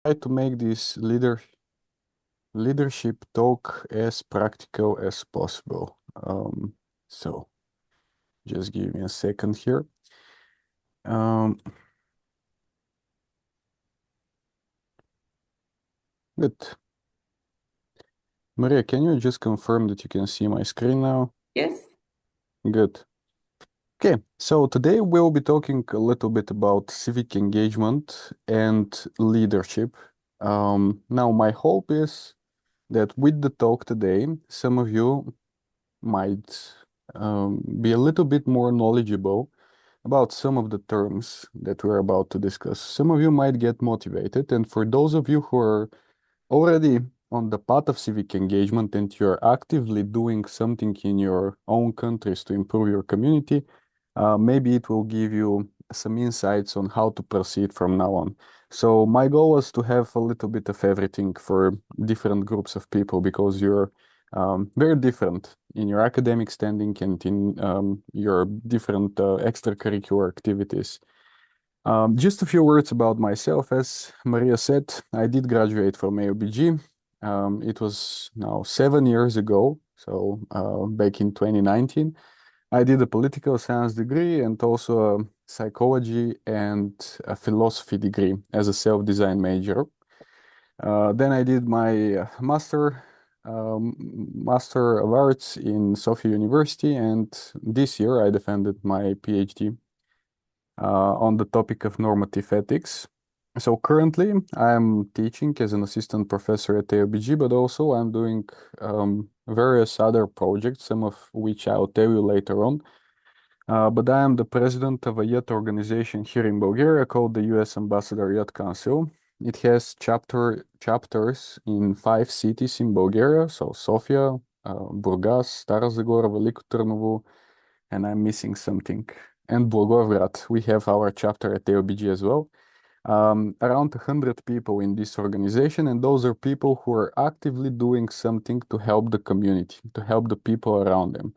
try to make this leadership talk as practical as possible. So just give me a second here. Good. Maria, can you just confirm that you can see my screen now? Yes. Good. Okay, so today we'll be talking a little bit about civic engagement and leadership. Now, my hope is that with the talk today, some of you might be a little bit more knowledgeable about some of the terms that we're about to discuss. Some of you might get motivated, and for those of you who are already on the path of civic engagement and you're actively doing something in your own countries to improve your community, maybe it will give you some insights on how to proceed from now on. So my goal was to have a little bit of everything for different groups of people because you're very different in your academic standing and in your different extracurricular activities. Just a few words about myself. As Maria said, I did graduate from AUBG. It was now 7 years ago, so back in 2019. I did a political science degree and also a psychology and a philosophy degree as a self-design major. Then I did my Master of Arts in Sofia University, and this year I defended my PhD on the topic of normative ethics. So currently I'm teaching as an assistant professor at AUBG, but also I'm doing various other projects, some of which I'll tell you later on. But I am the president of a youth organization here in Bulgaria called the US Ambassador Youth Council. It has chapters in 5 cities in Bulgaria, so Sofia, Burgas, Stara Zagora, Veliko Trnovo, and I'm missing something. And Blagoevgrad. We have our chapter at AUBG as well. Around 100 people in this organization, and those are people who are actively doing something to help the community, to help the people around them,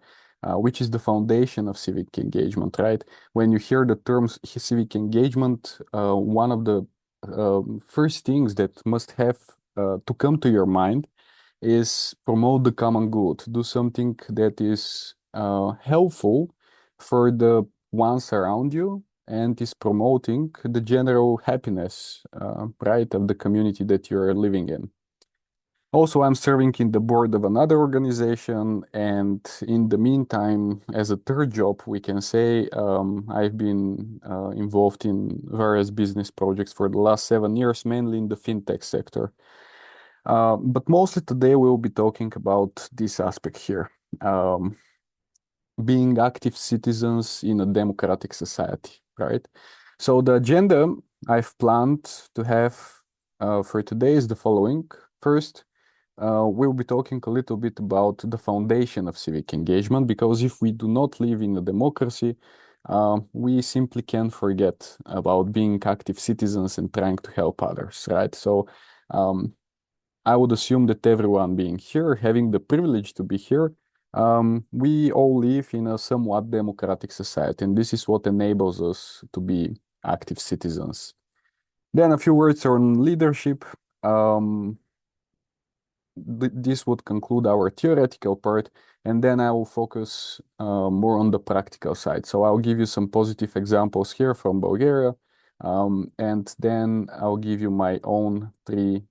which is the foundation of civic engagement, right? When you hear the terms civic engagement, one of the first things that must have to come to your mind is promote the common good, do something that is helpful for the ones around you and is promoting the general happiness, right, of the community that you're living in. Also, I'm serving in the board of another organization, and in the meantime, as a third job, we can say I've been involved in various business projects for the last 7 years, mainly in the fintech sector. But mostly today we'll be talking about this aspect here, being active citizens in a democratic society, right? So the agenda I've planned to have for today is the following. First, we'll be talking a little bit about the foundation of civic engagement, because if we do not live in a democracy, we simply can't forget about being active citizens and trying to help others, right? So um, I would assume that everyone being here, having the privilege to be here, we all live in a somewhat democratic society, and this is what enables us to be active citizens. Then a few words on leadership. Um, this would conclude our theoretical part, and then I will focus more on the practical side. So I'll give you some positive examples here from Bulgaria, and then I'll give you my own three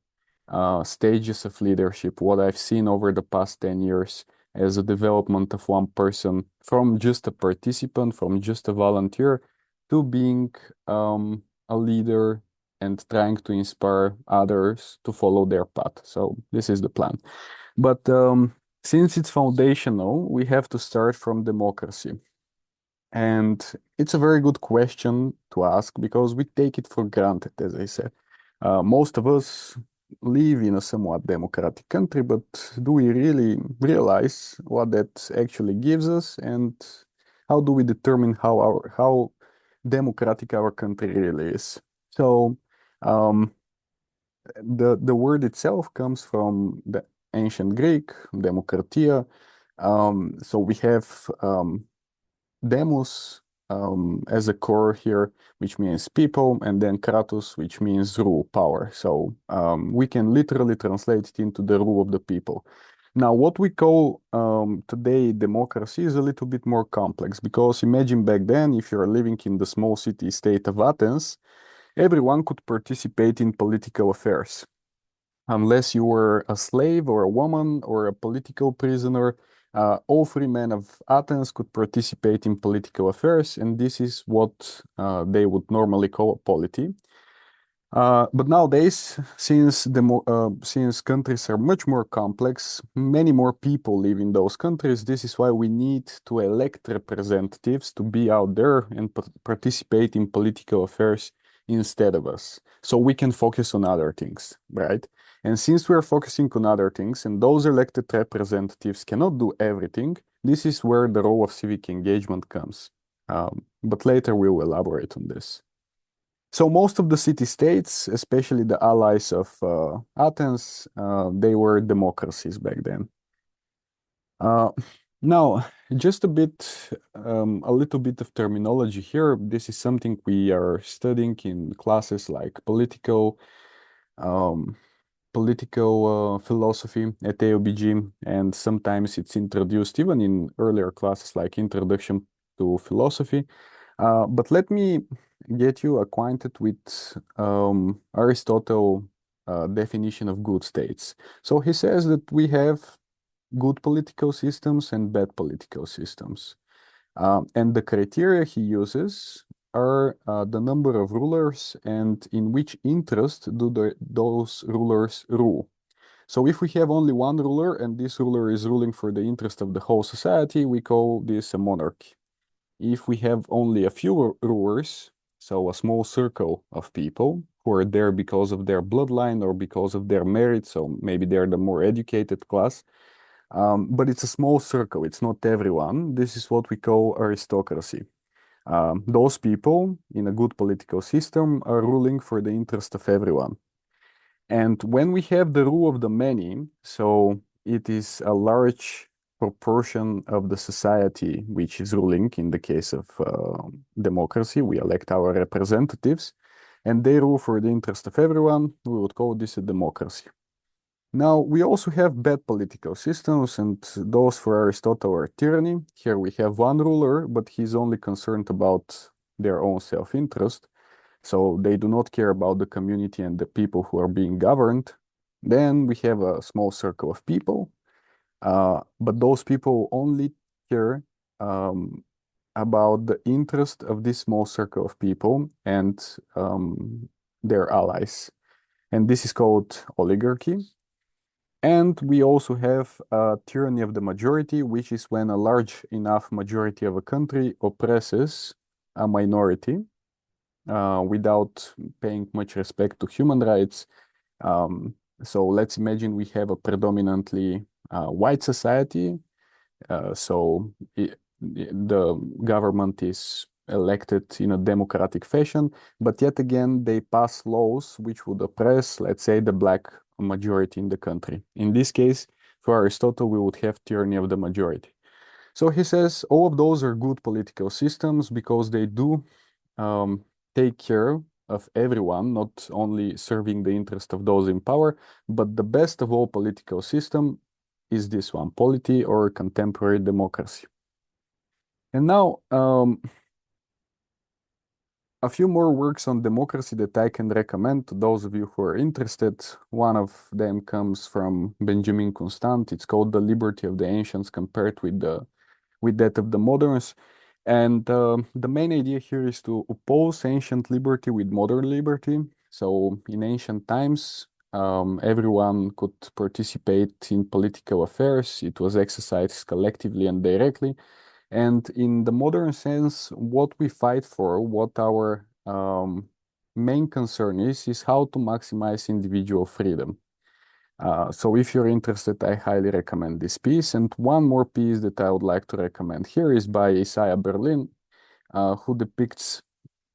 stages of leadership, what I've seen over the past 10 years as a development of one person from just a participant, from just a volunteer, to being a leader and trying to inspire others to follow their path. So this is the plan. But since it's foundational, we have to start from democracy. And it's a very good question to ask because we take it for granted, as I said. Most of us live in a somewhat democratic country, but do we really realize what that actually gives us, and how do we determine how democratic our country really is? So um, the word itself comes from the ancient Greek, demokratia. So we have demos. as a core here, which means people, and then kratos, which means rule, power. So we can literally translate it into the rule of the people. Now, what we call today democracy is a little bit more complex because imagine back then, if you're living in the small city state of Athens, everyone could participate in political affairs. Unless you were a slave or a woman or a political prisoner, all free men of Athens could participate in political affairs, and this is what they would normally call a polity. But nowadays, since countries are much more complex, many more people live in those countries. This is why we need to elect representatives to be out there and participate in political affairs instead of us, so we can focus on other things, right? And since we are focusing on other things, and those elected representatives cannot do everything, this is where the role of civic engagement comes. But later we will elaborate on this. So most of the city-states, especially the allies of Athens, they were democracies back then. Uh, Now, just a little bit of terminology here. This is something we are studying in classes like um, political philosophy at AUBG, and sometimes it's introduced even in earlier classes like Introduction to Philosophy. But let me get you acquainted with Aristotle definition of good states. So he says that we have good political systems and bad political systems. And the criteria he uses are the number of rulers and in which interest do those rulers rule. So if we have only one ruler and this ruler is ruling for the interest of the whole society, we call this a monarchy. If we have only a few rulers, so a small circle of people who are there because of their bloodline or because of their merit, so maybe they're the more educated class, but it's a small circle, it's not everyone. This is what we call aristocracy. Those people in a good political system are ruling for the interest of everyone. And when we have the rule of the many, so it is a large proportion of the society which is ruling. In the case of democracy, we elect our representatives, and they rule for the interest of everyone. We would call this a democracy. Now, we also have bad political systems, and those for Aristotle are tyranny. Here we have one ruler, but he's only concerned about their own self-interest. So they do not care about the community and the people who are being governed. Then we have a small circle of people, but those people only care about the interest of this small circle of people and their allies. And this is called oligarchy. And we also have tyranny of the majority, which is when a large enough majority of a country oppresses a minority without paying much respect to human rights. So let's imagine we have a predominantly white society. The government is elected in a democratic fashion, but yet again, they pass laws which would oppress, let's say, the black majority in the country. In this case, for Aristotle, we would have tyranny of the majority. So he says all of those are good political systems because they do take care of everyone, not only serving the interest of those in power, but the best of all political system is this one, polity or contemporary democracy. And now, a few more works on democracy that I can recommend to those of you who are interested. One of them comes from Benjamin Constant. It's called The Liberty of the Ancients Compared with that of the Moderns. And the main idea here is to oppose ancient liberty with modern liberty. So in ancient times, everyone could participate in political affairs. It was exercised collectively and directly. And in the modern sense, what we fight for, what our main concern is how to maximize individual freedom. So if you're interested, I highly recommend this piece. And one more piece that I would like to recommend here is by Isaiah Berlin, who depicts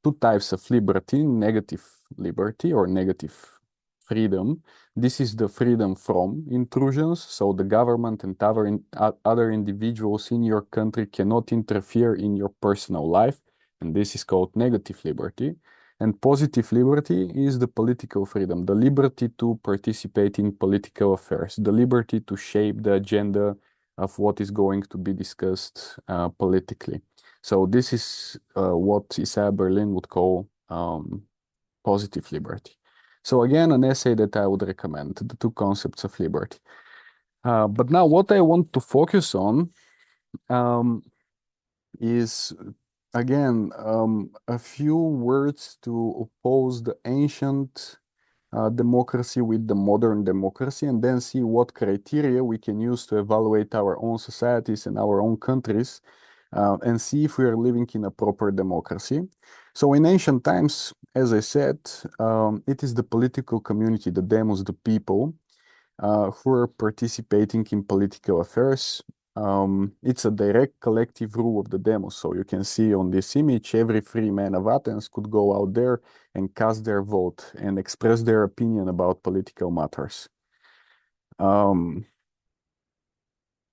two types of liberty: negative liberty or negative freedom. This is the freedom from intrusions. So the government and other individuals in your country cannot interfere in your personal life. and this is called negative liberty. And positive liberty is the political freedom, the liberty to participate in political affairs, the liberty to shape the agenda of what is going to be discussed politically. So this is what Isaiah Berlin would call positive liberty. So again, an essay that I would recommend, the two concepts of liberty. But now what I want to focus on um, is again a few words to oppose the ancient democracy with the modern democracy, and then see what criteria we can use to evaluate our own societies and our own countries, and see if we are living in a proper democracy. So in ancient times, as I said, it is the political community, the demos, the people, who are participating in political affairs. It's a direct collective rule of the demos. So you can see on this image, every free man of Athens could go out there and cast their vote and express their opinion about political matters.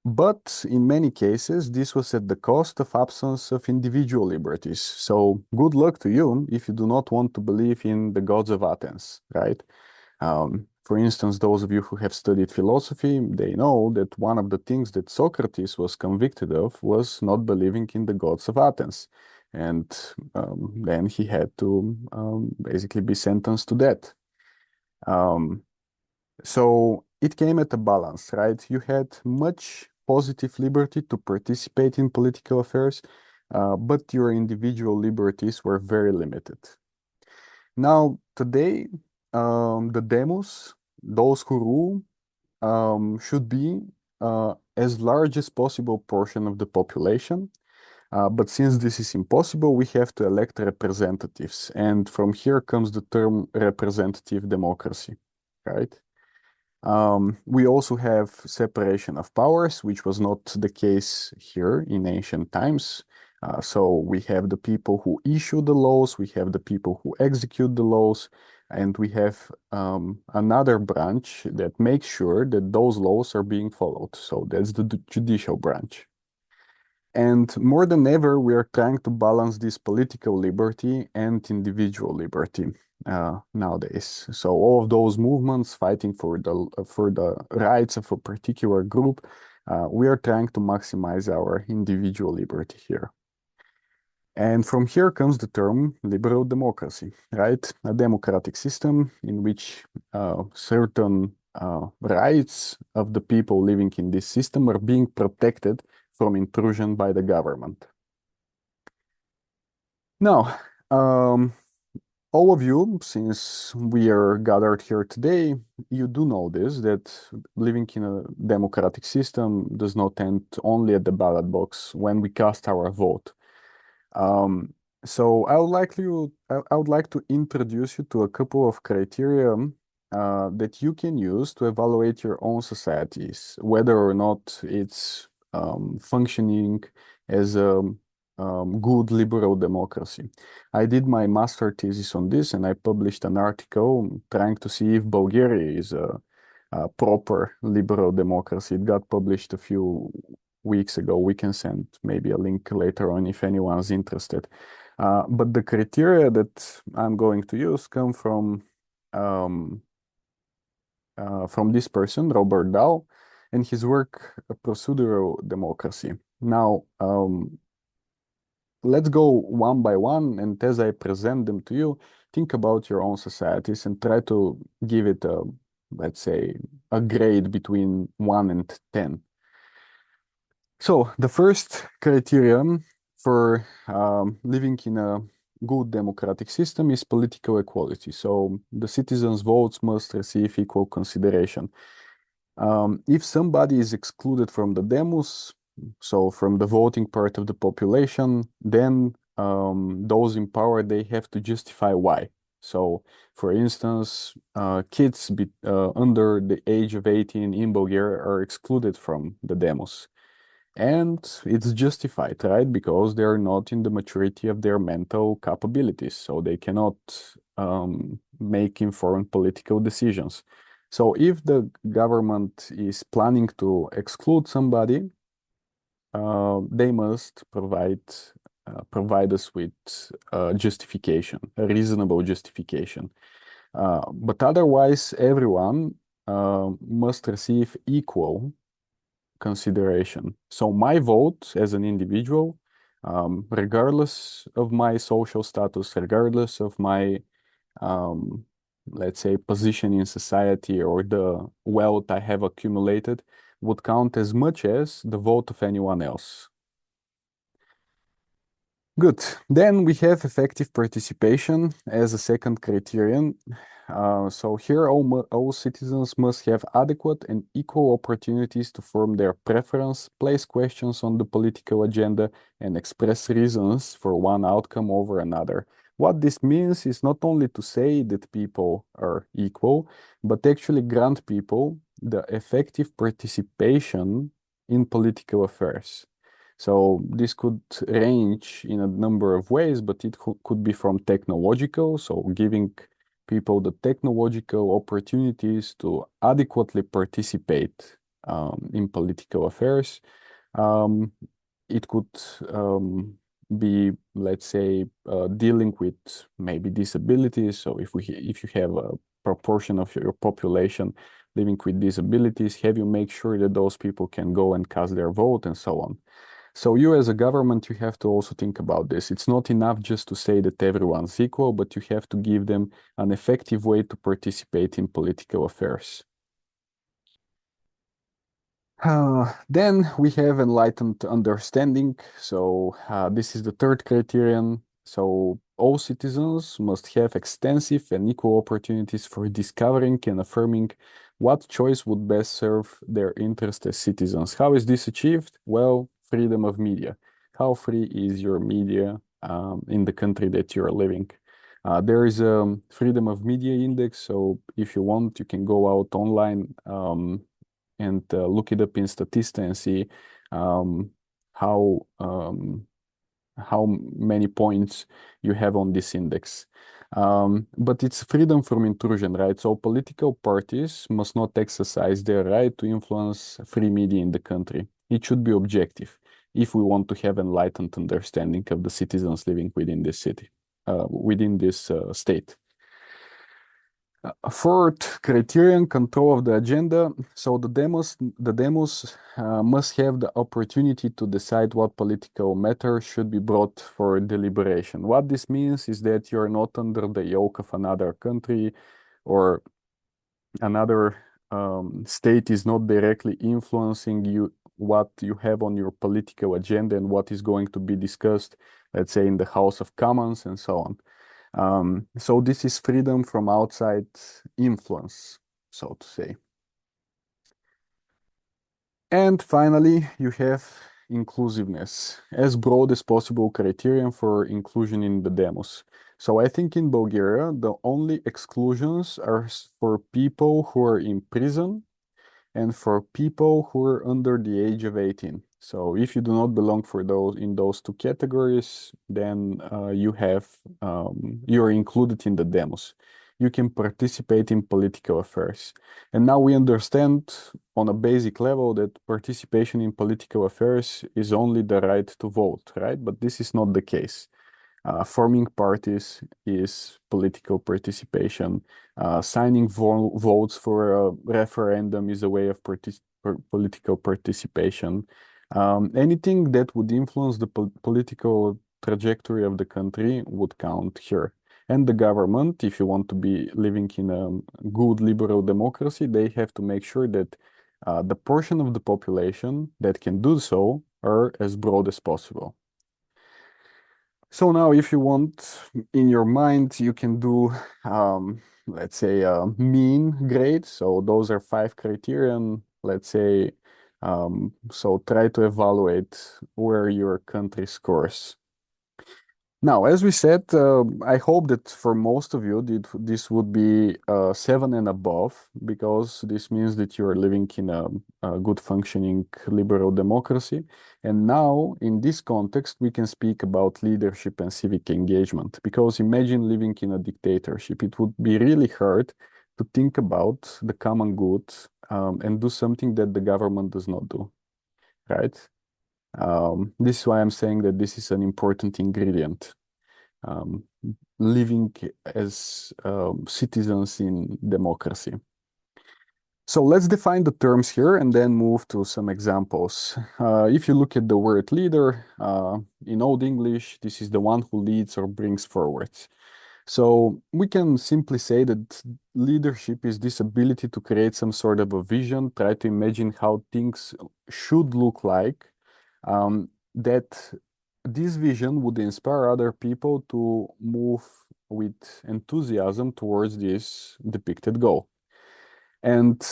But in many cases, this was at the cost of absence of individual liberties. So good luck to you if you do not want to believe in the gods of Athens, right? For instance, those of you who have studied philosophy, they know that one of the things that Socrates was convicted of was not believing in the gods of Athens. And then he had to basically be sentenced to death. So it came at a balance, right? You had much positive liberty to participate in political affairs, but your individual liberties were very limited. Now, today, the demos, those who rule, should be as large as possible portion of the population. But since this is impossible, we have to elect representatives. And from here comes the term representative democracy, right? We also have separation of powers, which was not the case here in ancient times. So we have the people who issue the laws, we have the people who execute the laws, and we have another branch that makes sure that those laws are being followed. So that's the judicial branch. And more than ever, we are trying to balance this political liberty and individual liberty nowadays. So all of those movements fighting for the rights of a particular group, we are trying to maximize our individual liberty here. And from here comes the term liberal democracy, right? A democratic system in which certain rights of the people living in this system are being protected from intrusion by the government. Now, all of you, since we are gathered here today, you do know this, that living in a democratic system does not end only at the ballot box when we cast our vote. So I would like to introduce you to a couple of criteria that you can use to evaluate your own societies, whether or not it's functioning as a good liberal democracy. I did my master thesis on this, and I published an article trying to see if Bulgaria is a proper liberal democracy. It got published a few weeks ago. We can send maybe a link later on if anyone's interested. But the criteria that I'm going to use come um, from this person, Robert Dahl, and his work, Procedural Democracy. Now, let's go one by one, and as I present them to you, think about your own societies and try to give it a, let's say, a grade between 1 and 10. So the first criterion for living in a good democratic system is political equality. So the citizens' votes must receive equal consideration. If somebody is excluded from the demos, so from the voting part of the population, then those in power, they have to justify why. So, for instance, kids under the age of 18 in Bulgaria are excluded from the demos. And it's justified, right? Because they're not in the maturity of their mental capabilities, so they cannot make informed political decisions. So if the government is planning to exclude somebody, they must provide provide us with justification, a reasonable justification. But otherwise, everyone must receive equal consideration. So my vote as an individual, regardless of my social status, regardless of my, um, let's say, position in society or the wealth I have accumulated, would count as much as the vote of anyone else. Good. Then we have effective participation as a second criterion. So here, all citizens must have adequate and equal opportunities to form their preference, place questions on the political agenda, and express reasons for one outcome over another. What this means is not only to say that people are equal, but actually grant people the effective participation in political affairs. So this could range in a number of ways, but it could be from technological, so giving people the technological opportunities to adequately participate in political affairs. Um, it could be, let's say, dealing with maybe disabilities. So if you have a proportion of your population living with disabilities, have you make sure that those people can go and cast their vote and so on. So you as a government, you have to also think about this. It's not enough just to say that everyone's equal, but you have to give them an effective way to participate in political affairs. Then we have enlightened understanding. So this is the third criterion. So all citizens must have extensive and equal opportunities for discovering and affirming what choice would best serve their interest as citizens. How is this achieved? Well, freedom of media. How free is your media in the country that you are living? There is a freedom of media index. So if you want, you can go out online and look it up in Statista and see um, how um, how many points you have on this index. But it's freedom from intrusion, right? So political parties must not exercise their right to influence free media in the country. It should be objective if we want to have enlightened understanding of the citizens living within this city, within this state. Fourth criterion, control of the agenda. So the demos must have the opportunity to decide what political matter should be brought for deliberation. What this means is that you're not under the yoke of another country, or another state is not directly influencing you, what you have on your political agenda and what is going to be discussed, let's say, in the House of Commons and so on. So this is freedom from outside influence, so to say. And finally, you have inclusiveness, as broad as possible criterion for inclusion in the demos. So I think in Bulgaria, the only exclusions are for people who are in prison and for people who are under the age of 18. So if you do not belong for those in those two categories, then you're included in the demos. You can participate in political affairs. And now we understand on a basic level that participation in political affairs is only the right to vote, right? But this is not the case. Forming parties is political participation. Signing votes for a referendum is a way of political participation. Anything that would influence the political trajectory of the country would count here. And the government, if you want to be living in a good liberal democracy, they have to make sure that the portion of the population that can do so are as broad as possible. So now if you want, in your mind, you can do, let's say, a mean grade. So those are 5 criterion, let's say. So try to evaluate where your country scores. Now, as we said, I hope that for most of you, this would be 7 and above, because this means that you are living in a good functioning liberal democracy. And now, in this context, we can speak about leadership and civic engagement, because imagine living in a dictatorship. It would be really hard to think about the common good and do something that the government does not do, right? This is why I'm saying that this is an important ingredient. Um, Living as citizens in democracy. So let's define the terms here and then move to some examples. If you look at the word leader, in Old English, this is the one who leads or brings forward. So we can simply say that leadership is this ability to create some sort of a vision, try to imagine how things should look like, that this vision would inspire other people to move with enthusiasm towards this depicted goal. And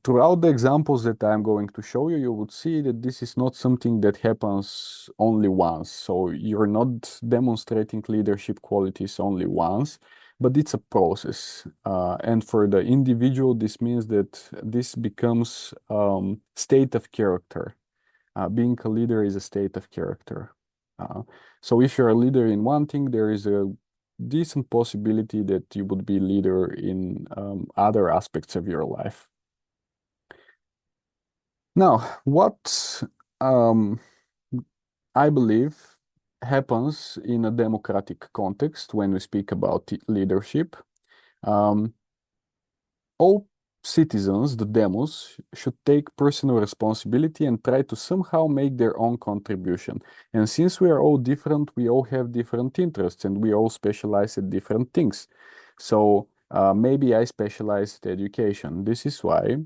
throughout the examples that I'm going to show you, you would see that this is not something that happens only once. So you're not demonstrating leadership qualities only once, but it's a process. And for the individual, this means that this becomes state of character. Being a leader is a state of character. Uh, so if you're a leader in one thing, there is a decent possibility that you would be leader in other aspects of your life. Now, what um, I believe happens in a democratic context when we speak about leadership. Um, all citizens, the demos, should take personal responsibility and try to somehow make their own contribution. And since we are all different, we all have different interests and we all specialize at different things. So maybe I specialize at education. This is why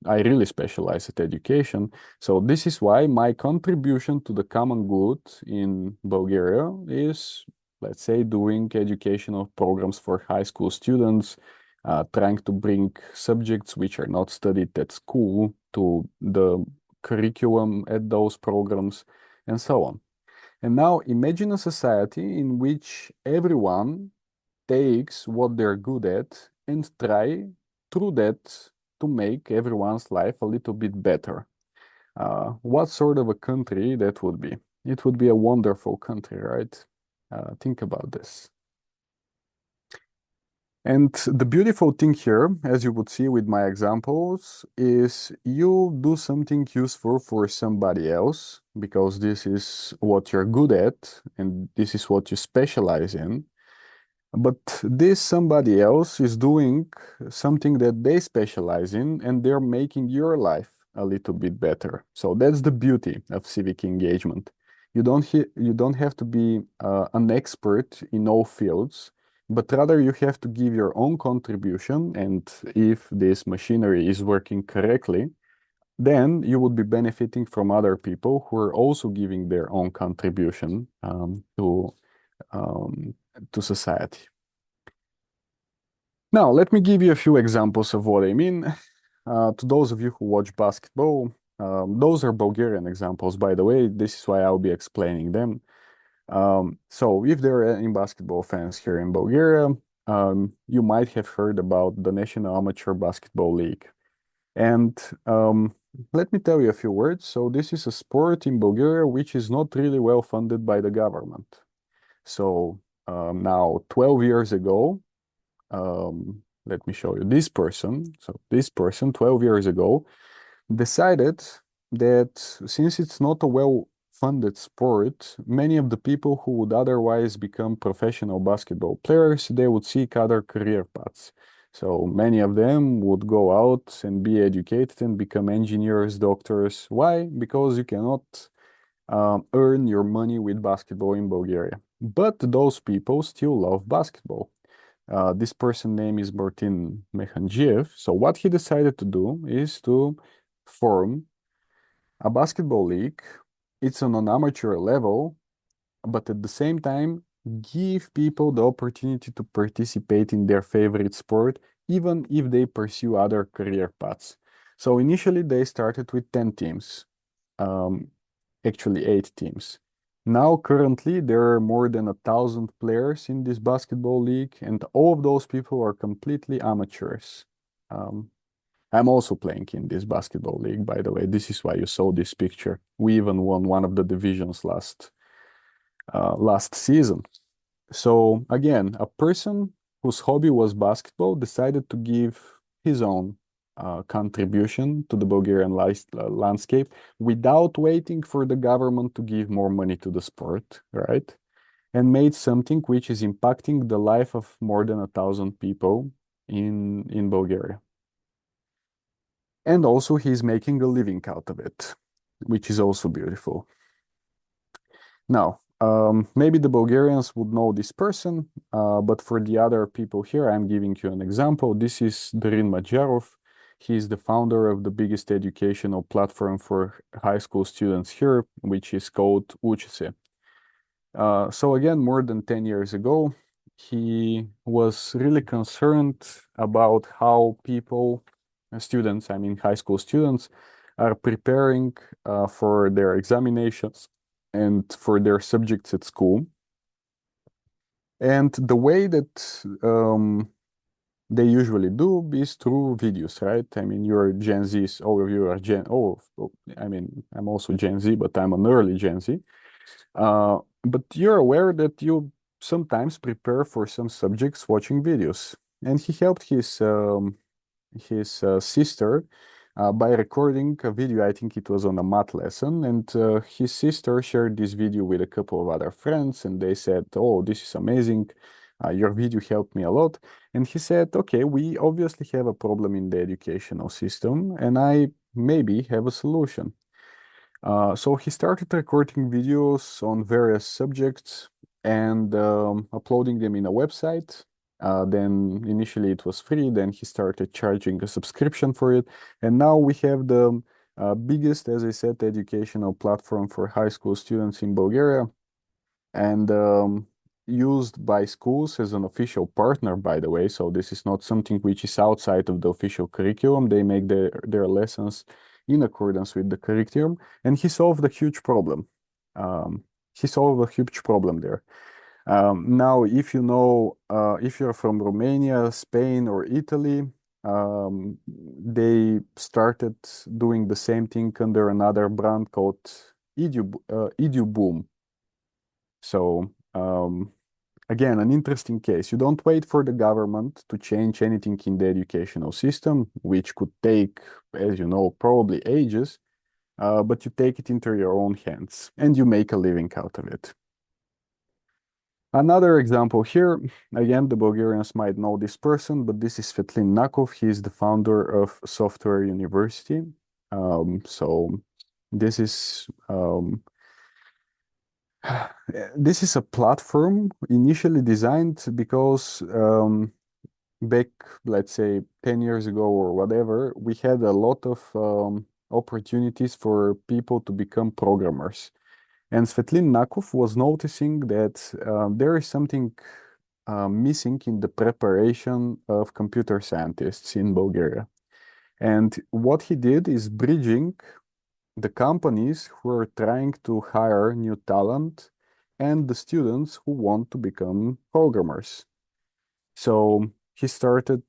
I really specialize at education. So this is why my contribution to the common good in Bulgaria is, let's say, doing educational programs for high school students, trying to bring subjects which are not studied at school to the curriculum at those programs, and so on. And now imagine a society in which everyone takes what they're good at and try through that to make everyone's life a little bit better. What sort of a country that would be? It would be a wonderful country, right? Think about this. And the beautiful thing here, as you would see with my examples, is you do something useful for somebody else because this is what you're good at and this is what you specialize in. But this somebody else is doing something that they specialize in and they're making your life a little bit better. So that's the beauty of civic engagement. You don't have to be an expert in all fields, but rather you have to give your own contribution. And if this machinery is working correctly, then you would be benefiting from other people who are also giving their own contribution um, to society. Now, let me give you a few examples of what I mean. To those of you who watch basketball, those are Bulgarian examples, by the way. This is why I'll be explaining them. So if there are any basketball fans here in Bulgaria, you might have heard about the National Amateur Basketball League. And let me tell you a few words. So this is a sport in Bulgaria which is not really well funded by the government. So now 12 years ago, let me show you this person. So this person 12 years ago decided that since it's not a well-funded sport, many of the people who would otherwise become professional basketball players, they would seek other career paths. So many of them would go out and be educated and become engineers, doctors. Why? Because you cannot earn your money with basketball in Bulgaria. But those people still love basketball. This person name is Martin Mekhanjiev. So what he decided to do is to form a basketball league. It's on an amateur level, but at the same time, give people the opportunity to participate in their favorite sport, even if they pursue other career paths. So initially, they started with 10 teams, um, actually 8 teams. Now, currently, there are more than 1,000 players in this basketball league, and all of those people are completely amateurs. Um, I'm also playing in this basketball league, by the way. This is why you saw this picture. We even won one of the divisions last season. So again, a person whose hobby was basketball decided to give his own. contribution to the Bulgarian landscape without waiting for the government to give more money to the sport, right? And made something which is impacting the life of more than 1,000 people in Bulgaria. And also he's making a living out of it, which is also beautiful. Now, maybe the Bulgarians would know this person, but for the other people here, I'm giving you an example. This is Darin Madjarov. He's the founder of the biggest educational platform for high school students here, which is called UCSE. So again, more than 10 years ago, he was really concerned about how people, students, I mean high school students, are preparing for their examinations and for their subjects at school. And the way that they usually do is through videos, right? I mean, you're Gen Zs, all of you are I mean, I'm also Gen Z, but I'm an early Gen Z. But you're aware that you sometimes prepare for some subjects watching videos. And he helped his sister by recording a video. I think it was on a math lesson, and his sister shared this video with a couple of other friends, and they said, "Oh, this is amazing. Your video helped me a lot." And he said, "Okay, we obviously have a problem in the educational system, and I maybe have a solution." So he started recording videos on various subjects and uploading them in a website. Then initially it was free, then he started charging a subscription for it. And now we have the biggest, as I said, educational platform for high school students in Bulgaria, and used by schools as an official partner, by the way. So this is not something which is outside of the official curriculum. They make their lessons in accordance with the curriculum, and he solved a huge problem. He solved a huge problem there. Now, if you know, if you're from Romania, Spain, or Italy, they started doing the same thing under another brand called EduBoom. So again, an interesting case. You don't wait for the government to change anything in the educational system, which could take, as you know, probably ages, but you take it into your own hands and you make a living out of it. Another example here, again, the Bulgarians might know this person, but this is Svetlin Nakov. He is the founder of Software University. So this is this is a platform initially designed because back, let's say, 10 years ago or whatever, we had a lot of opportunities for people to become programmers. And Svetlin Nakov was noticing that there is something missing in the preparation of computer scientists in Bulgaria. And what he did is bridging the companies who are trying to hire new talent and the students who want to become programmers. So he started,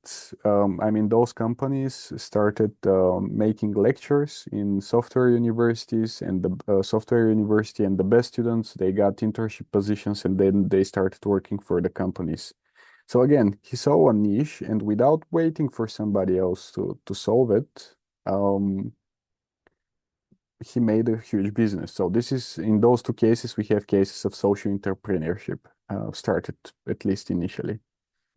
I mean, those companies started making lectures in software universities, and the software university and the best students, they got internship positions, and then they started working for the companies. So again, he saw a niche, and without waiting for somebody else to solve it, he made a huge business. So this is, in those two cases, we have cases of social entrepreneurship started, at least initially.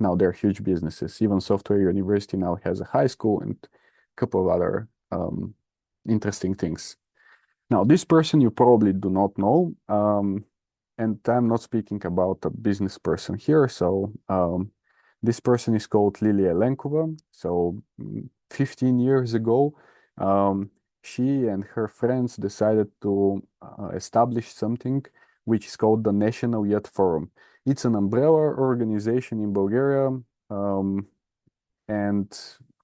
Now they're huge businesses. Even Software University now has a high school and a couple of other interesting things. Now, this person you probably do not know, and I'm not speaking about a business person here. So this person is called Lilia Lenkova. So 15 years ago, she and her friends decided to establish something which is called the National Youth Forum. It's an umbrella organization in Bulgaria, and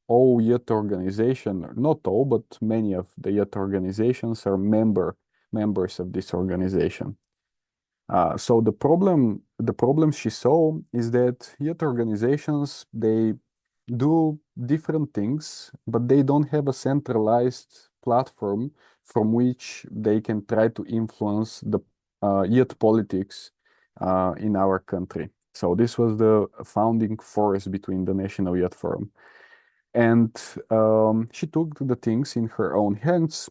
all youth organization, not all, but many of the youth organizations are members of this organization. So the problem she saw is that youth organizations, they do different things, but they don't have a centralized platform from which they can try to influence the youth politics in our country. So this was the founding force between the National Youth Forum. And she took the things in her own hands,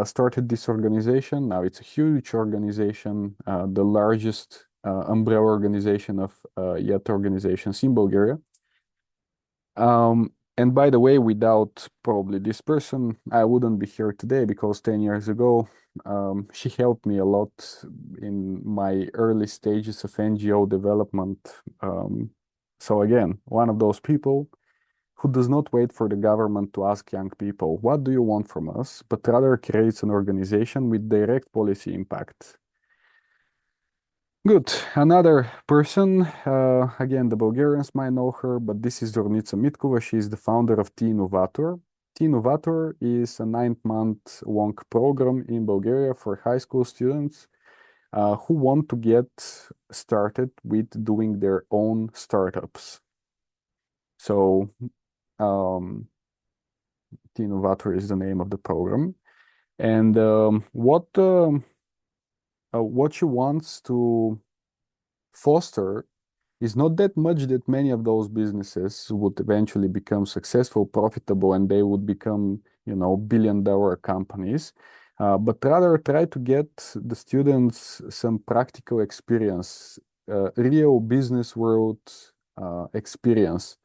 started this organization. Now it's a huge organization, the largest umbrella organization of youth organizations in Bulgaria. And by the way, without probably this person, I wouldn't be here today because 10 years ago, she helped me a lot in my early stages of NGO development. So again, one of those people who does not wait for the government to ask young people, what do you want from us, but rather creates an organization with direct policy impact. Good. Another person, again, the Bulgarians might know her, but this is Zornica Mitkova. She is the founder of T-Innovator. T-Innovator is a 9-month long program in Bulgaria for high school students who want to get started with doing their own startups. So T-Innovator is the name of the program. And what she wants to foster is not that much that many of those businesses would eventually become successful, profitable, and they would become, billion-dollar companies, but rather try to get the students some practical experience, real business world experience.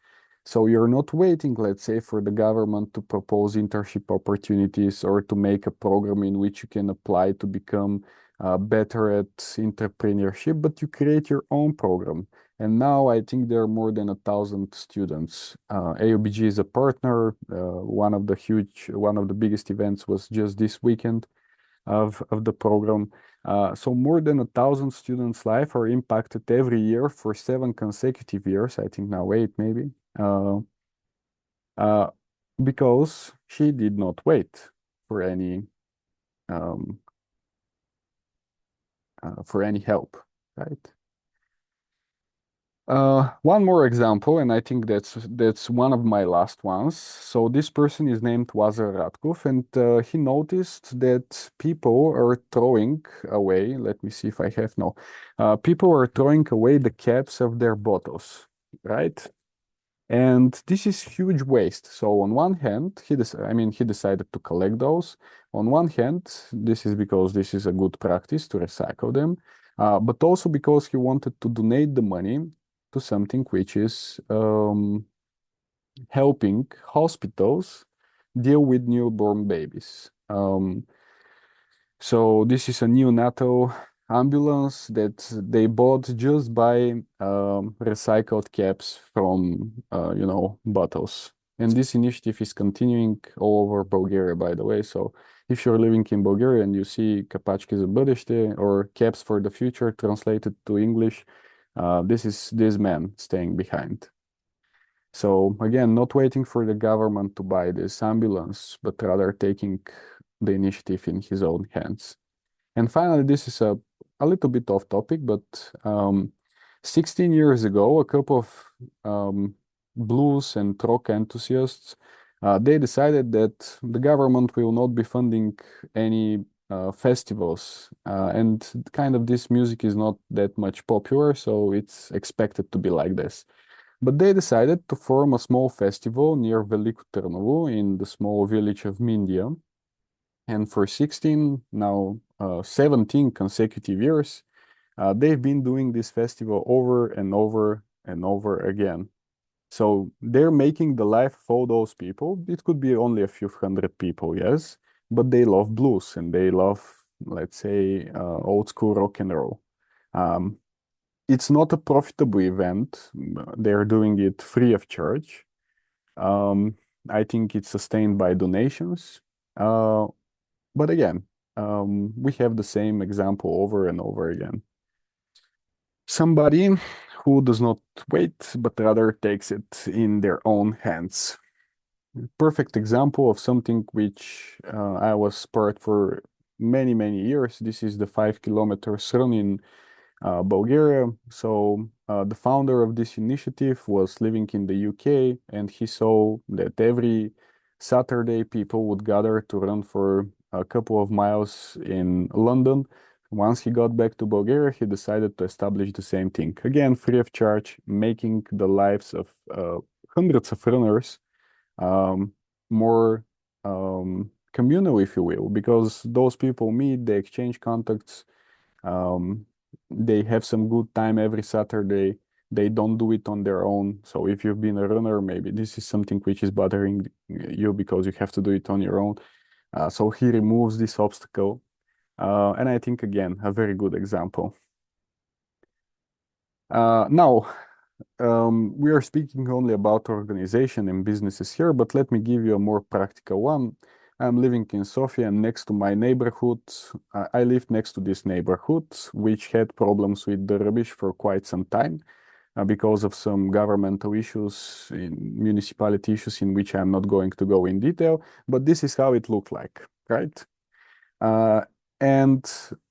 So you're not waiting, let's say, for the government to propose internship opportunities or to make a program in which you can apply to become better at entrepreneurship, but you create your own program. And now I think there are more than 1,000 students. AUBG is a partner. One of the biggest events was just this weekend of the program. So more than 1,000 students' life are impacted every year for 7 consecutive years. I think now 8 maybe. Uh, uh, because she did not wait for any um, help, right? One more example, and I think that's one of my last ones. So this person is named Wazar Radkov, and he noticed that people are throwing away. Let me see if I have no. People are throwing away the caps of their bottles, right? And this is huge waste. So on one hand, he decided to collect those. On one hand, this is because this is a good practice to recycle them, but also because he wanted to donate the money to something which is helping hospitals deal with newborn babies. So this is a neonatal ambulance that they bought just by recycled caps from bottles. And this initiative is continuing all over Bulgaria, by the way. So if you're living in Bulgaria and you see Kapachki za бъдеще or caps for the future translated to English, this is this man staying behind. So again, not waiting for the government to buy this ambulance, but rather taking the initiative in his own hands. And finally, this is a little bit off topic, but 16 years ago, a couple of blues and rock enthusiasts, they decided that the government will not be funding any festivals. And kind of this music is not that much popular, so it's expected to be like this. But they decided to form a small festival near Veliko Trnovo in the small village of Mindija. And for 16, now 17 consecutive years, they've been doing this festival over and over and over again. So they're making the life of all those people. It could be only a few hundred people, yes, but they love blues and they love, let's say, old school rock and roll. It's not a profitable event. They're doing it free of charge. I think it's sustained by donations. But again, we have the same example over and over again. Somebody who does not wait, but rather takes it in their own hands. Perfect example of something which I was part for many, many years. This is the 5 kilometers run in Bulgaria. So the founder of this initiative was living in the UK, and he saw that every Saturday people would gather to run for a couple of miles in London. Once he got back to Bulgaria, he decided to establish the same thing. Again, free of charge, making the lives of hundreds of runners um, more communal, if you will, because those people meet, they exchange contacts, um, they have some good time every Saturday. They don't do it on their own. So if you've been a runner, maybe this is something which is bothering you because you have to do it on your own. So he removes this obstacle. And I think, again, a very good example. Now, we are speaking only about organization and businesses here, but let me give you a more practical one. I'm living in Sofia and next to my neighborhood, I lived next to this neighborhood, which had problems with the rubbish for quite some time because of some governmental issues, in municipality issues in which I'm not going to go in detail, but this is how it looked like, right? Uh, and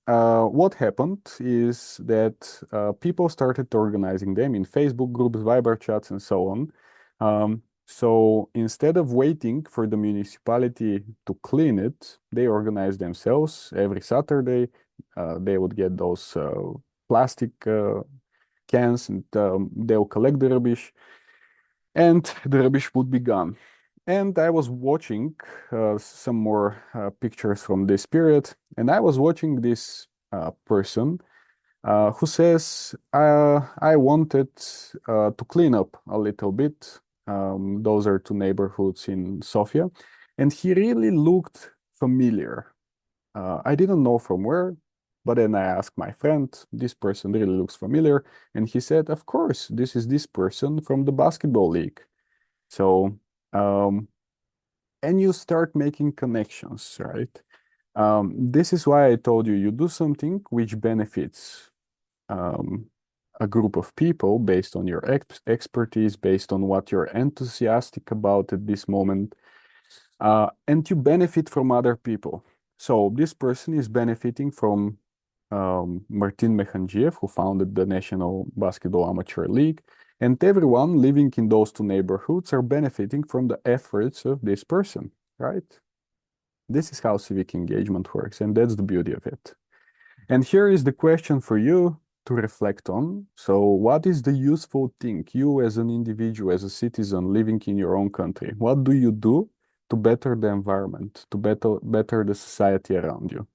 what happened is that people started organizing them in Facebook groups, Viber chats, and so on. So instead of waiting for the municipality to clean it, they organized themselves every Saturday. They would get those plastic cans and they'll collect the rubbish and the rubbish would be gone. And I was watching some more pictures from this period, and I was watching this person who says, I wanted to clean up a little bit. Those are two neighborhoods in Sofia, and he really looked familiar. I didn't know from where, but then I asked my friend, this person really looks familiar, and he said, of course, this is this person from the basketball league. So, um, and you start making connections, right? This is why I told you, you do something which benefits um, a group of people based on your expertise, based on what you're enthusiastic about at this moment, and you benefit from other people. So this person is benefiting from Martin Mekhanjiev, who founded the National Basketball Amateur League, and everyone living in those two neighborhoods are benefiting from the efforts of this person, right? This is how civic engagement works, and that's the beauty of it. And here is the question for you to reflect on. So, what is the useful thing you as an individual, as a citizen living in your own country, what do you do to better the environment, to better the society around you?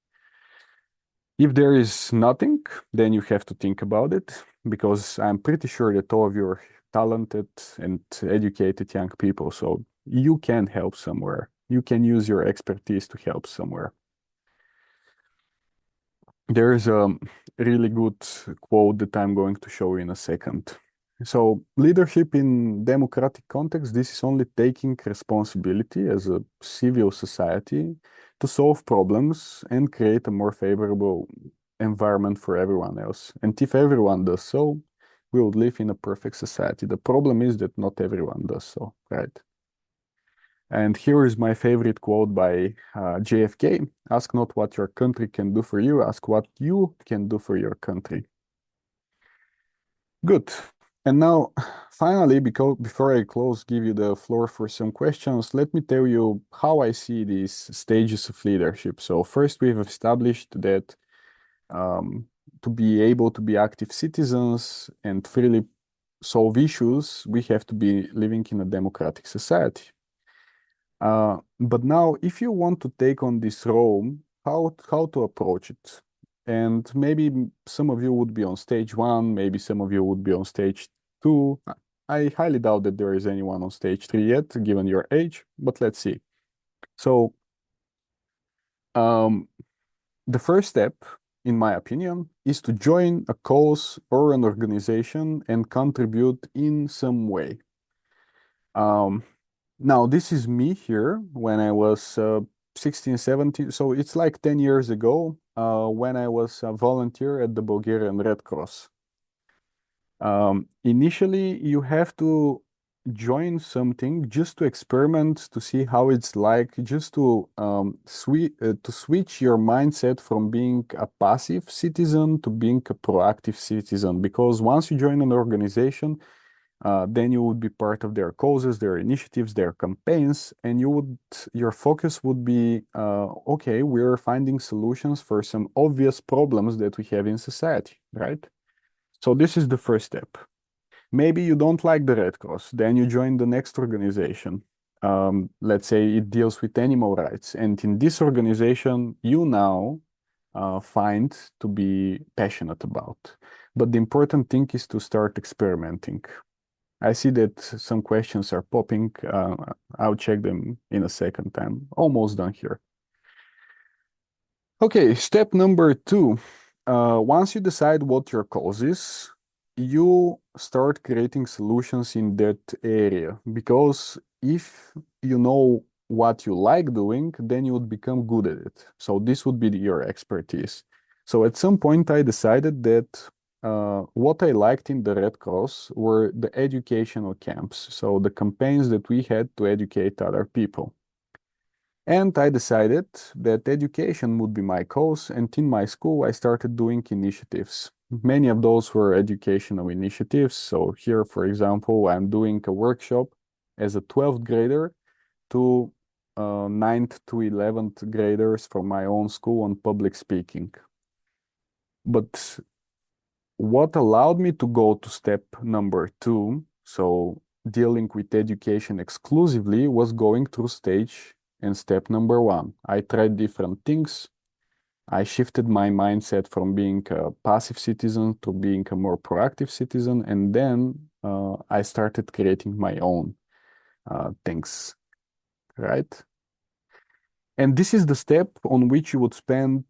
If there is nothing, then you have to think about it because I'm pretty sure that all of you are talented and educated young people. So you can help somewhere. You can use your expertise to help somewhere. There is a really good quote that I'm going to show you in a second. So leadership in democratic context, this is only taking responsibility as a civil society to solve problems and create a more favorable environment for everyone else. And if everyone does so, we would live in a perfect society. The problem is that not everyone does so, right? And here is my favorite quote by JFK. Ask not what your country can do for you, ask what you can do for your country. Good. And now, finally, because before I close, give you the floor for some questions, let me tell you how I see these stages of leadership. So first, we've established that to be able to be active citizens and freely solve issues, we have to be living in a democratic society. But now, if you want to take on this role, how to approach it? And maybe some of you would be on stage one, maybe some of you would be on stage two. I highly doubt that there is anyone on stage three yet, given your age, but let's see. So, um, the first step, in my opinion, is to join a cause or an organization and contribute in some way. Um, Now, this is me here when I was 16, 17. So it's like 10 years ago when I was a volunteer at the Bulgarian Red Cross. Initially, you have to join something just to experiment to see how it's like, just to switch your mindset from being a passive citizen to being a proactive citizen. Because once you join an organization, then you would be part of their causes, their initiatives, their campaigns, and your focus would be, okay, we're finding solutions for some obvious problems that we have in society, right? So this is the first step. Maybe you don't like the Red Cross, then you join the next organization. let's say it deals with animal rights. And in this organization, you now find to be passionate about. But the important thing is to start experimenting. I see that some questions are popping. I'll check them in a second. I'm almost done here. Okay, step number two. Once you decide what your cause is, you start creating solutions in that area. Because if you know what you like doing, then you would become good at it. So this would be your expertise. So at some point, I decided that what I liked in the Red Cross were the educational camps. So the campaigns that we had to educate other people. And I decided that education would be my cause, and in my school, I started doing initiatives. Many of those were educational initiatives. So here, for example, I'm doing a workshop as a 12th grader to 9th to 11th graders from my own school on public speaking. But what allowed me to go to step number two, so dealing with education exclusively, was going through stage and step number one. I tried different things. I shifted my mindset from being a passive citizen to being a more proactive citizen, and then I started creating my own things, right? And this is the step on which you would spend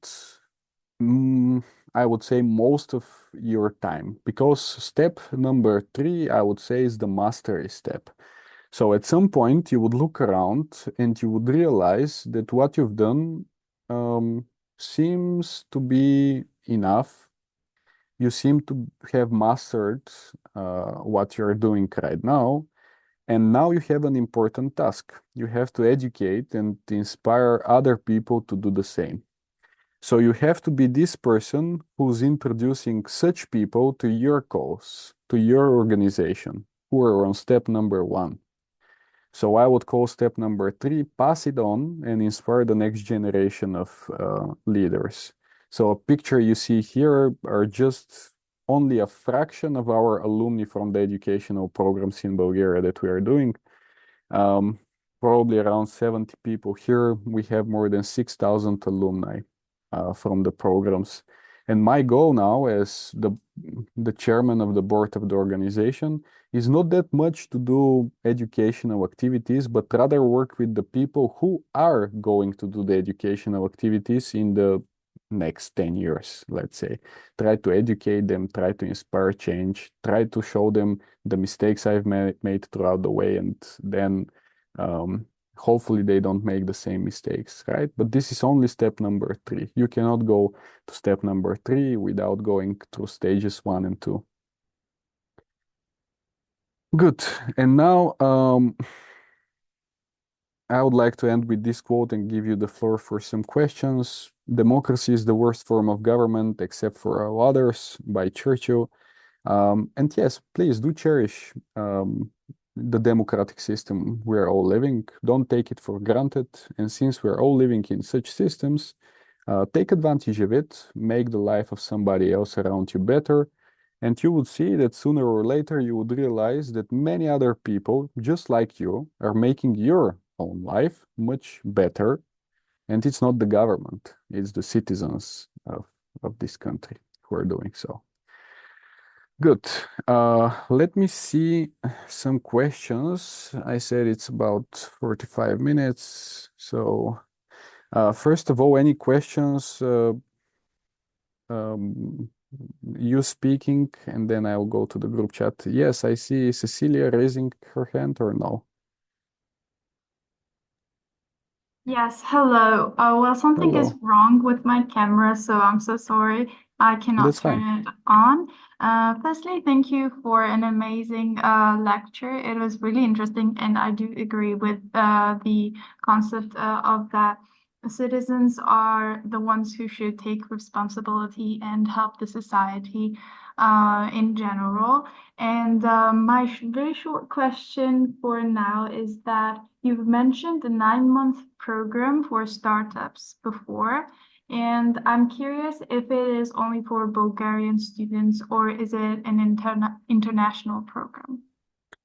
Mm, I would say most of your time, because step number three, I would say, is the mastery step. So at some point, you would look around and you would realize that what you've done seems to be enough. You seem to have mastered what you're doing right now. And now you have an important task. You have to educate and inspire other people to do the same. So you have to be this person who's introducing such people to your cause, to your organization, who are on step number one. So I would call step number three, pass it on and inspire the next generation of leaders. So a picture you see here are just only a fraction of our alumni from the educational programs in Bulgaria that we are doing. Um, Probably around 70 people here. We have more than 6,000 alumni from the programs. And my goal now as the chairman of the board of the organization is not that much to do educational activities, but rather work with the people who are going to do the educational activities in the next 10 years, let's say. Try to educate them, try to inspire change, try to show them the mistakes I've made throughout the way, and then um, hopefully they don't make the same mistakes, right? But this is only step number three. You cannot go to step number three without going through stages one and two. Good. And now I would like to end with this quote and give you the floor for some questions. Democracy is the worst form of government except for all others, by Churchill. And yes, please do cherish the democratic system we're all living. Don't take it for granted. And since we're all living in such systems, take advantage of it, make the life of somebody else around you better. And you would see that sooner or later you would realize that many other people, just like you, are making your own life much better. And it's not the government, it's the citizens of this country who are doing so. Good. Let me see some questions. I said it's about 45 minutes. So, first of all, any questions? Um, you speaking, and then I'll go to the group chat. Yes, I see Cecilia raising her hand, or no? Yes, hello. Well, something is Hello. wrong with my camera, so I'm so sorry. I cannot That's turn fine. it on. Firstly, thank you for an amazing lecture. It was really interesting, and I do agree with the concept of that citizens are the ones who should take responsibility and help the society in general. And my very short question for now is that you've mentioned the 9-month program for startups before, and I'm curious if it is only for Bulgarian students or is it an international program?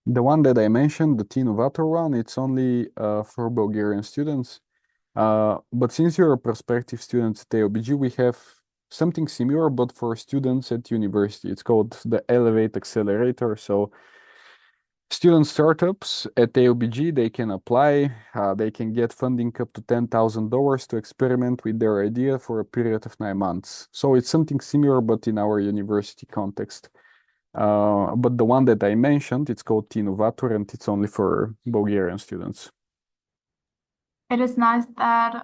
The one that I mentioned, the T-Novator one, it's only for Bulgarian students. But since you're a prospective student at AUBG, we have something similar, but for students at university. It's called the Elevate Accelerator. So student startups at AUBG, they can apply, they can get funding up to $10,000 to experiment with their idea for a period of 9 months. So it's something similar, but in our university context. But the one that I mentioned, it's called T-Novator, and it's only for Bulgarian students. It is nice that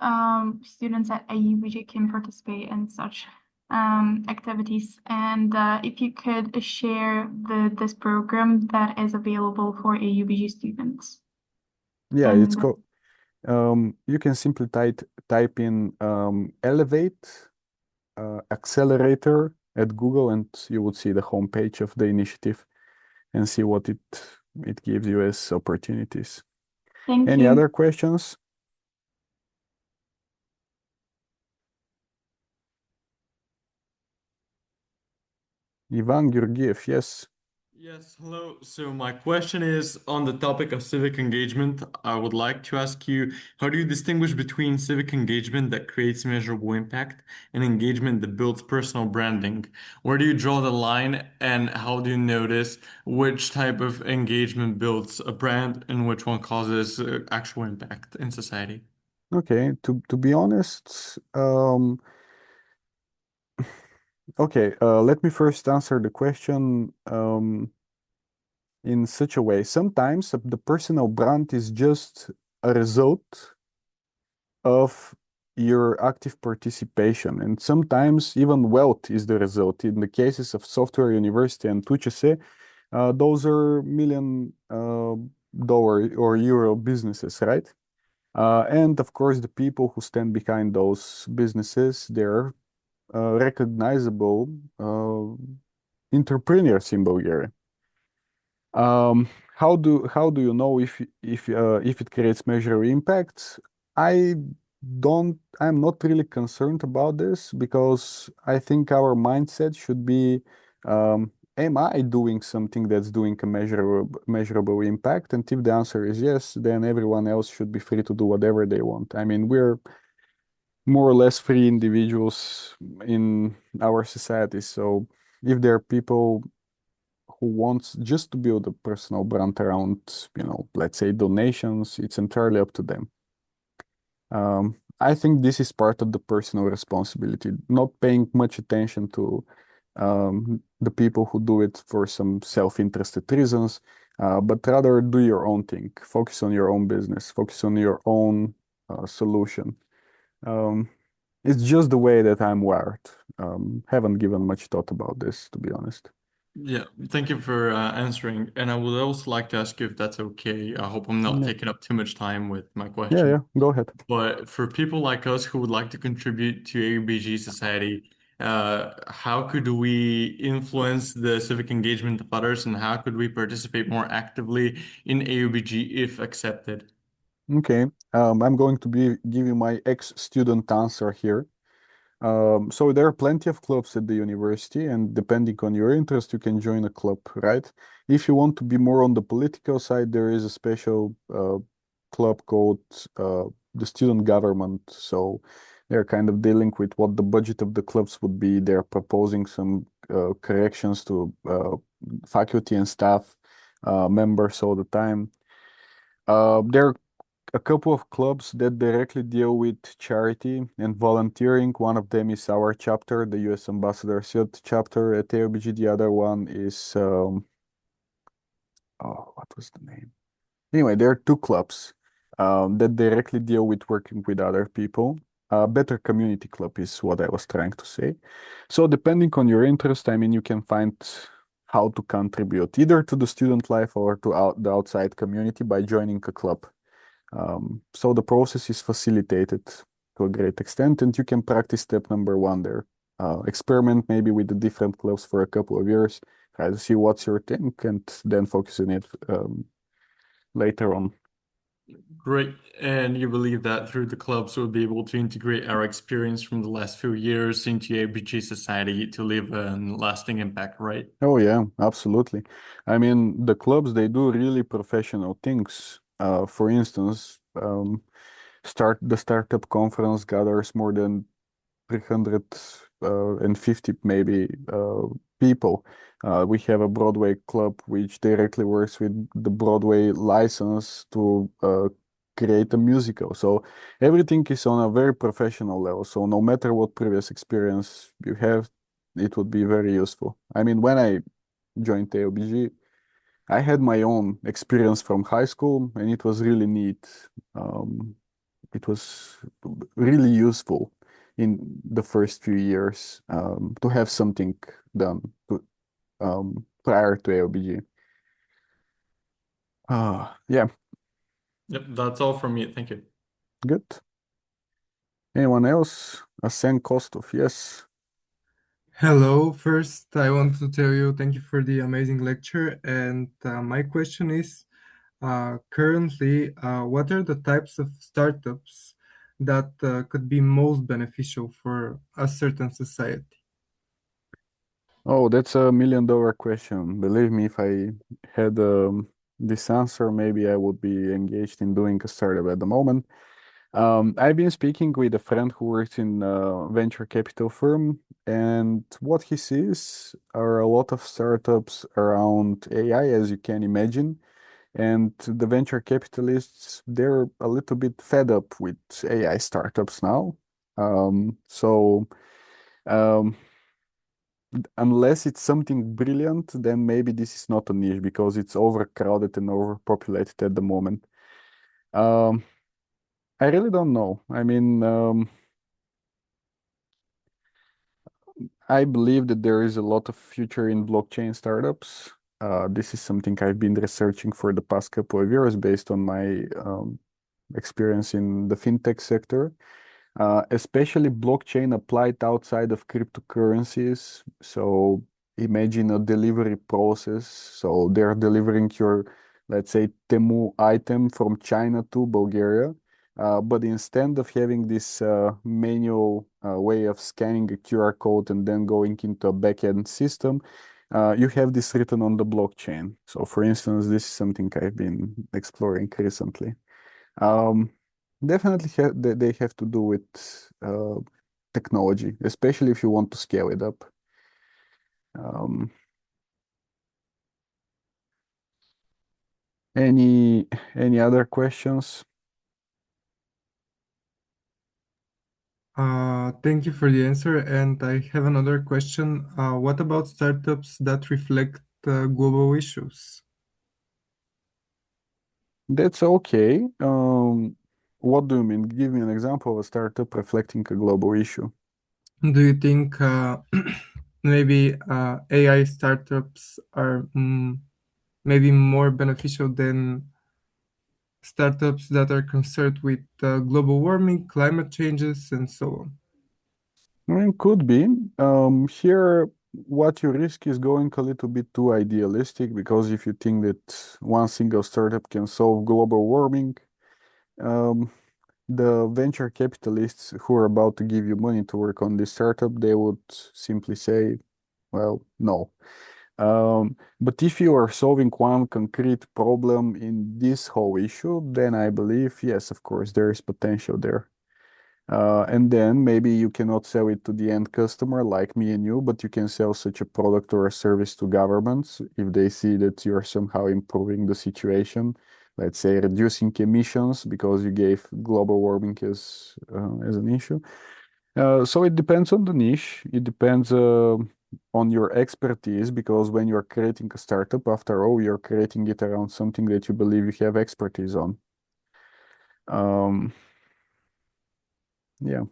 students at AUBG can participate in such activities. And if you could share this program that is available for AUBG students. Yeah, it's And called. You can simply type in Elevate Accelerator at Google, and you would see the homepage of the initiative and see what it gives you as opportunities. thank Any you. other questions? Ivan Georgiev, yes. Yes, hello. So my question is on the topic of civic engagement. I would like to ask you, how do you distinguish between civic engagement that creates measurable impact and engagement that builds personal branding? Where do you draw the line, and how do you notice which type of engagement builds a brand and which one causes actual impact in society? Okay, to be honest, okay, let me first answer the question in such a way. Sometimes the personal brand is just a result of your active participation, and sometimes even wealth is the result. In the cases of Software University and UCC, those are million dollar or euro businesses, right? And of course, the people who stand behind those businesses, they're recognizable entrepreneurs in Bulgaria. Um, how do you know if it creates measurable impacts? I I'm not really concerned about this because I think our mindset should be, am I doing something that's doing a measurable impact? And if the answer is yes, then everyone else should be free to do whatever they want. I mean, we're more or less free individuals in our society. So if there are people who wants just to build a personal brand around, let's say donations, it's entirely up to them. I think this is part of the personal responsibility, not paying much attention to the people who do it for some self-interested reasons, but rather do your own thing, focus on your own business, focus on your own solution. Um, it's just the way that I'm wired. Haven't given much thought about this, to be honest. Yeah, thank you for answering. And I would also like to ask you if that's okay. I hope I'm not Yeah, taking up too much time with my yeah, question. yeah. Go ahead. But for people like us who would like to contribute to AUBG society, how could we influence the civic engagement of others, and how could we participate more actively in AUBG if accepted? Okay. I'm going to give you my ex-student answer here. So there are plenty of clubs at the university, and depending on your interest, you can join a club, right? If you want to be more on the political side, there is a special club called uh, the student government. So they're kind of dealing with what the budget of the clubs would be. They're proposing some corrections to faculty and staff members all the time. There are a couple of clubs that directly deal with charity and volunteering. One of them is our chapter, the US Ambassadorship chapter at AUBG. The other one is, oh, what was the name? Anyway, there are two clubs that directly deal with working with other people. Better Community Club is what I was trying to say. So depending on your interest, I mean, you can find how to contribute either to the student life or to the outside community by joining a club. So the process is facilitated to a great extent, and you can practice step number one there. Experiment maybe with the different clubs for a couple of years, try to see what's your thing, and then focus on it later on. Great. And you believe that through the clubs we'll be able to integrate our experience from the last few years into AUBG society to leave a lasting impact, right? Oh yeah, absolutely. I mean, the clubs they do really professional things. For instance, start the startup conference gathers more than 350 maybe people. We have a Broadway club which directly works with the Broadway license to create a musical. So everything is on a very professional level. So no matter what previous experience you have, it would be very useful. I mean, when I joined AUBG, I had my own experience from high school, and it was really neat. Um, it was really useful in the first few years to have something done prior to AUBG. Yeah, Yep, that's all from me. Thank you. good. Anyone else? Asen Kostov, yes. Hello, first I want to tell you thank you for the amazing lecture. And my question is currently, what are the types of startups that could be most beneficial for a certain society? Oh, that's a $1 million question. Believe me, if I had this answer, maybe I would be engaged in doing a startup at the moment. I've been speaking with a friend who works in a venture capital firm, and what he sees are a lot of startups around AI, as you can imagine. And the venture capitalists, they're a little bit fed up with AI startups now. So um, unless it's something brilliant, then maybe this is not a niche because it's overcrowded and overpopulated at the moment. Um, I really don't know. I mean, I believe that there is a lot of future in blockchain startups. This is something I've been researching for the past couple of years based on my experience in the fintech sector. Especially blockchain applied outside of cryptocurrencies. So imagine a delivery process. So they're delivering your, let's say, Temu item from China to Bulgaria. But instead of having this manual way of scanning a QR code and then going into a backend system, you have this written on the blockchain. So for instance, this is something I've been exploring recently. Um, Definitely they have to do with technology, especially if you want to scale it up. Um, any any other questions? Thank you for the answer. And I have another question. What about startups that reflect global issues? That's okay. What do you mean? Give me an example of a startup reflecting a global issue. Do you think maybe AI startups are maybe more beneficial than startups that are concerned with global warming, climate changes, and so on? I mean, could be. Here, what you risk is going a little bit too idealistic because if you think that one single startup can solve global warming, um, the venture capitalists who are about to give you money to work on this startup, they would simply say, well, no. But if you are solving one concrete problem in this whole issue, then I believe, yes, of course, there is potential there. And then maybe you cannot sell it to the end customer like me and you, but you can sell such a product or a service to governments if they see that you're somehow improving the situation. Let's say reducing emissions because you gave global warming as an issue. So it depends on the niche. It depends on your expertise because when you're creating a startup, after all, you're creating it around something that you believe you have expertise on. Um, yeah.